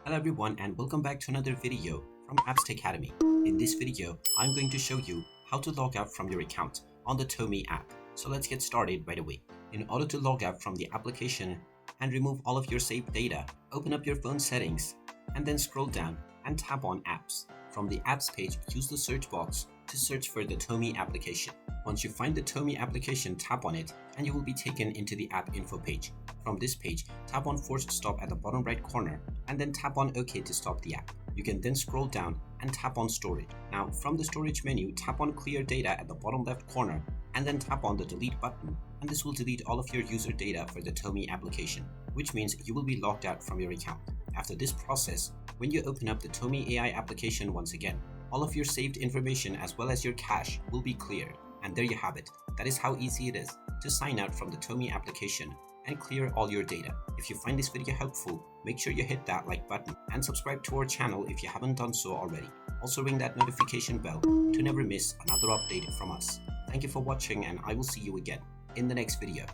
Hello everyone and welcome back to another video from Apps Academy. In this video, I'm going to show you how to log out from your account on the Tome app. So let's get started right away. In order to log out from the application and remove all of your saved data, open up your phone settings and then scroll down and tap on Apps. From the Apps page, use the search box to search for the Tome application. Once you find the Tome application, tap on it and you will be taken into the app info page. From this page, tap on Force Stop at the bottom right corner and then tap on OK to stop the app. You can then scroll down and tap on Storage. Now, from the Storage menu, tap on Clear Data at the bottom left corner and then tap on the Delete button, and this will delete all of your user data for the Tome application, which means you will be logged out from your account. After this process, when you open up the Tome AI application once again, all of your saved information as well as your cache will be cleared. And there you have it. That is how easy it is to sign out from the Tome application and clear all your data. If you find this video helpful, make sure you hit that like button and subscribe to our channel if you haven't done so already. Also ring that notification bell to never miss another update from us. Thank you for watching and I will see you again in the next video.